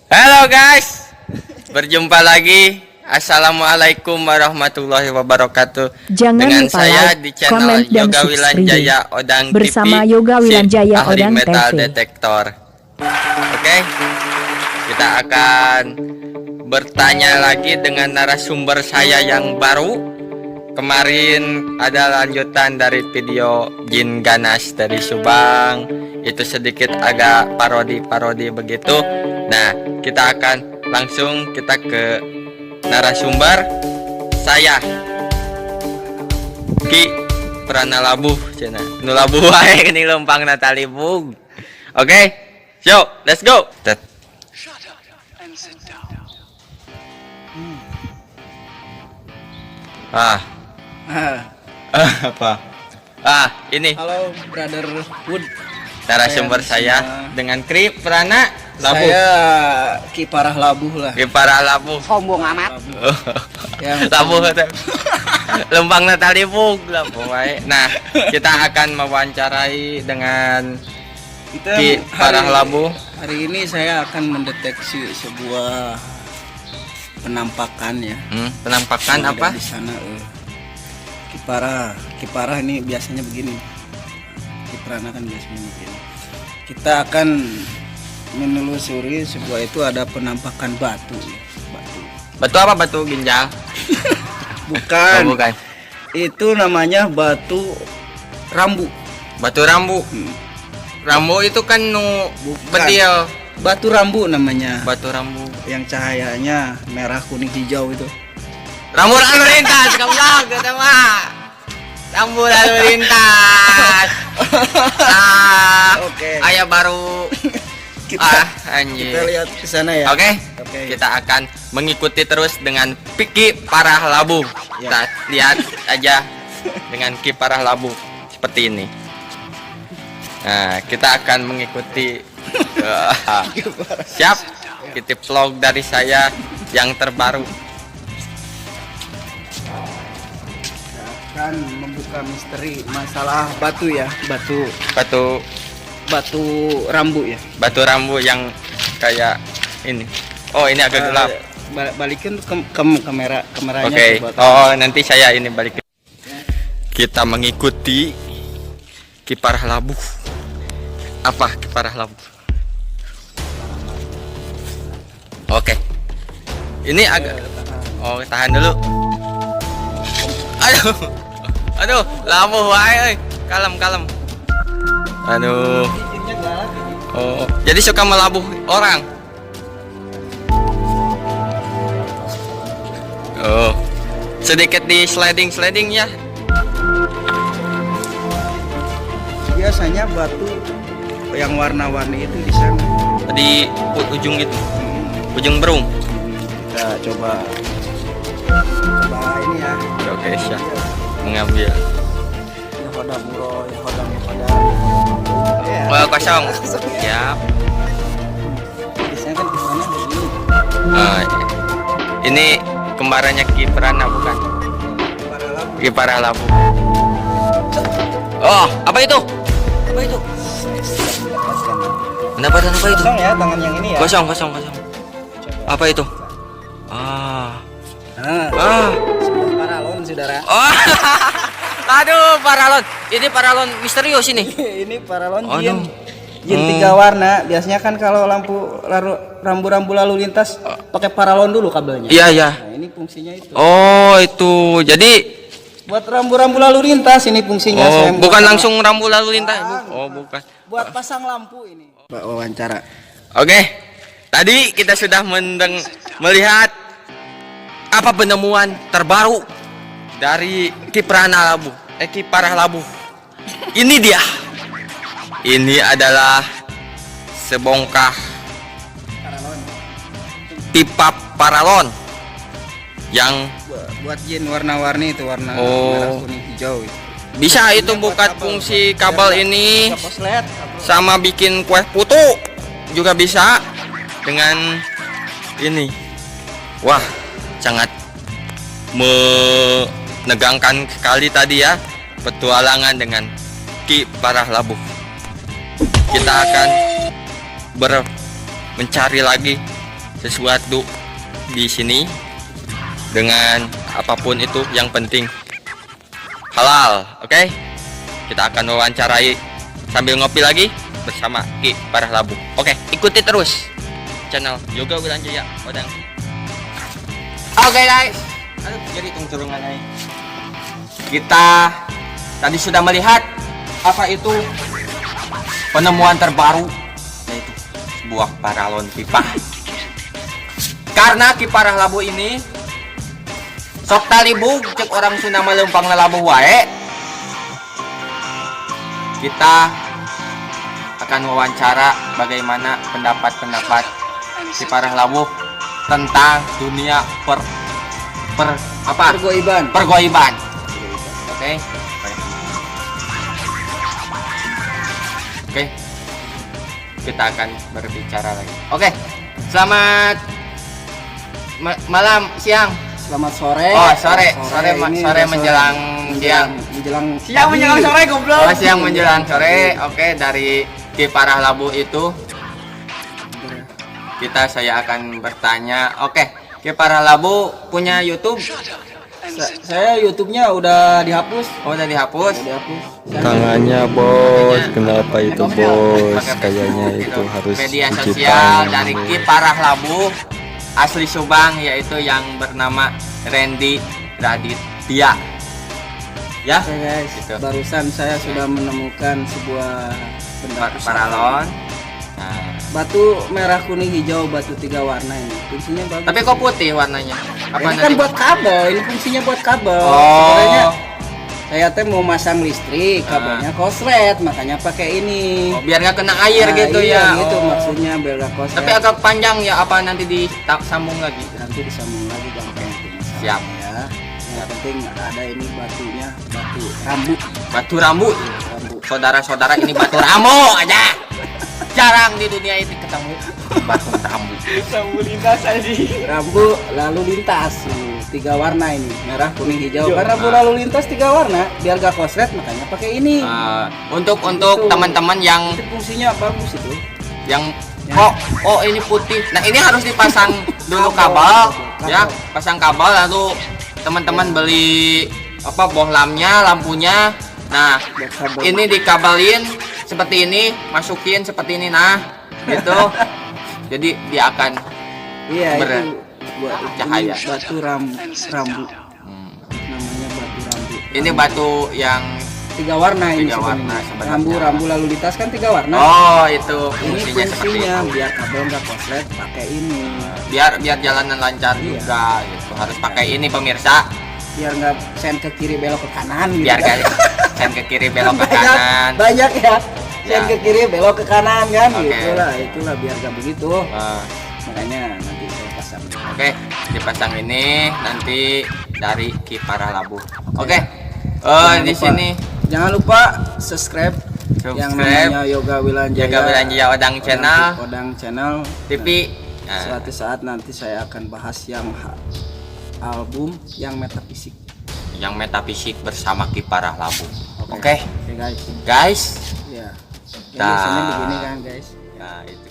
Halo guys, berjumpa lagi. Assalamualaikum warahmatullahi wabarakatuh. Jangan Dengan lupa saya like, di channel komen, dan Yoga Wilanjaya subscribe Odang bersama TV, Yoga Wilanjaya si ahli Odang metal TV. detektor. Oke, kita akan bertanya lagi dengan narasumber saya yang baru. Kemarin ada lanjutan dari video Jin Ganas dari Subang. Itu sedikit agak parodi begitu. Nah, kita akan langsung ke narasumber saya, Ki Pranalabuh cina. Nu labuh wae geuning lempang Natali Bug. Oke, so let's go. Apa? Ini Halo brother Wood. narasumber saya dengan Ki Prana Labuh. Saya Kiparah Labuh lah. Ki Parah Labuh. Sombong amat. Yang Labuh teh. Lempang Natali Bug labuh wae. Nah, kita akan mewawancarai dengan kita Ki Parah Labuh. Hari ini saya akan mendeteksi sebuah penampakan ya. Penampakan Yang apa? ada di sana. Kiparah ini biasanya begini. Kiprana kan biasanya begini. Kita akan menelusuri sebuah itu ada penampakan batu. Batu apa? Batu ginjal? Bukan. Oh, bukan. Itu namanya batu rambu. Batu rambu. Rambu itu kan nu Bukan. bedil. Batu rambu namanya. Batu rambu. Yang cahayanya merah, kuning, hijau itu. Rambu lalu lintas, goblok kata mah. Rambu lalu lintas. Oke. Ayah baru. Kita Anjir. lihat ke sana ya. Oke. Oke. Kita akan mengikuti terus dengan Ki Parah Labuh. Ya. Kita lihat aja dengan Ki Parah Labuh seperti ini. Nah, kita akan mengikuti. Siap. Kita vlog dari saya yang terbaru. Akan membuka misteri masalah batu ya, Batu rambu ya. batu rambu yang kayak ini. Oh, ini agak gelap. Balikin ke kameranya. Oke. coba. Oh, nanti saya ini balik. Kita mengikuti Ki Parah Labuh. Apa Ki Parah Labuh? Oke. Ini agak. Oh, tahan dulu. Aduh. Aduh, labuh wae euy. Kalem. Aduh. Cincin galak ini. Oh, jadi suka melabuh orang. Oh, sedikit di sliding ya. Biasanya batu yang warna-warni itu di sana. Di ujung itu, ujung berung. Kita coba ini ya. Oke, siap. Mengambil. Ya hoda muro, ya hoda. Ya. Oh, kosong. Siap. Biasanya kan di sana begini. Nah, ini kembarannya Ki Prana bukan? Kiparah Labuh. Ki Parah Labuh. Oh, apa itu? Apa itu? Pendapatan apa itu? Kosong ya tangan yang ini ya. Kosong. Coba. Apa itu? Nah, sebuah paralon saudara. Oh, aduh, paralon. Ini paralon misterius ini. Ini paralon Aduh. jin. Jin 3 warna. Biasanya kan kalau rambu-rambu lalu lintas pakai paralon dulu kabelnya. Iya. Nah, ini fungsinya itu. Oh, itu. Jadi, Buat rambu-rambu lalu lintas ini fungsinya. Saya bukan buat- langsung rambu lalu lintas. Oh, bukan. buat pasang lampu ini. Pak wawancara. Oke. Tadi kita sudah melihat apa penemuan terbaru dari Ki Prana Labuh. Ki Parah Labuh. Ini dia. Ini adalah sebongkah pipa paralon yang Buat jin warna-warni itu warna Oh. merah, kuning, hijau itu. bisa itu buka fungsi kabel ini Kapos LED. sama bikin kue putu juga bisa dengan ini. Wah, sangat menegangkan sekali tadi ya petualangan dengan Ki Parah Labuh. Kita akan mencari lagi sesuatu di sini dengan apapun itu, yang penting halal. Oke, kita akan wawancarai sambil ngopi lagi bersama Ki Parah Labu. Oke, ikuti terus channel Yoga Wilanjaya Odang. Oke guys, aduh jadi tungturungan aja. Kita tadi sudah melihat apa itu penemuan terbaru, yaitu sebuah paralon pipa. Karena Ki Parah Labu ini sok talibug cek orang Sunda melempang lalabuh wae, kita akan wawancara bagaimana pendapat Ki Parah Labu tentang dunia pergoiban. Oke, kita akan berbicara lagi. Oke, selamat malam, siang. Selamat sore. Oh, sore menjelang siang. Siang menjelang sore, goblok. Oh, siang menjelang sore. Oke, dari Ki Parah Labu itu saya akan bertanya. Oke, Ki Parah Labu punya YouTube? Saya YouTube-nya udah dihapus. Oh, udah dihapus. Tangannya bos, kenapa itu bos? Kayaknya itu harus media cuci sosial tangan. dari Ki Parah Labu asli Subang, yaitu yang bernama Randy Raditya. Ya, Oke guys, gitu. barusan saya sudah menemukan sebuah benda pusaka. Paralon. Nah, Batu merah, kuning, hijau, batu 3 warna ini. Fungsinya bagus. tapi kok putih warnanya? Apa ini kan buat kabel, ini fungsinya buat kabel. Oh. Sebenarnya saya teh mau masang listrik, kabelnya koslet, makanya pakai ini. Oh, biar nggak kena air Nah, gitu iya, ya. gitu Oh. maksudnya biar gak koslet. Tapi agak panjang ya, apa nanti disambung lagi? nanti disambung lagi gampang itu masalahnya Siap. ya. Yang penting ada ini batunya, batu rambu. Batu rambut. Rambu. Saudara-saudara, ini batu rambu aja. Jarang di dunia ini ketemu batu rambu. Rambu lalu lintas 3 warna ini, merah, kuning, hijau. Kan rambu lalu lintas 3 warna, biar gak koslet makanya pakai ini. Untuk Itu. teman-teman yang Itu fungsinya bagus itu. ya. Oh ini putih. Nah, ini harus dipasang dulu kabel, ya, pasang kabel, lalu teman-teman beli bohlamnya, lampunya. Nah, Buat kabel. ini dikabelin seperti ini, masukin seperti ini, nah, gitu. Jadi dia akan Iya Ber- itu buat cahaya. ini batu rambu. Namanya batu rambu. ini batu yang 3 warna ini 3 warna sebenarnya. sebenarnya. Rambu lalu lintas kan 3 warna. oh itu ini fungsinya seperti fungsinya itu. biar kabel nggak koslet pakai ini. Biar jalanan lancar Iya. juga, gitu. Harus pakai ini pemirsa. Biar nggak sen ke kiri belok ke kanan gitu. Biar kan. sen ke kiri belok ke Banyak- kanan. Banyak ya. Sen Ya. ke kiri belok ke kanan kan Oke. itulah biar nggak begitu. Nah, Makanya nanti saya pasang. Oke, dipasang ini nanti dari Ki Parah Labu. Oke. Jangan Di lupa- sini Jangan lupa subscribe yang Subscribe. namanya Yoga Wilanjaya. Yoga Wilanjaya Odang Channel. Odang Channel. TV. Nah, Suatu saat nanti saya akan bahas yang album yang metafisik. yang metafisik bersama Ki Parah Labu. Oke Oke, guys. guys. Ya. Dah. Biasanya begini kan guys. Nah, itu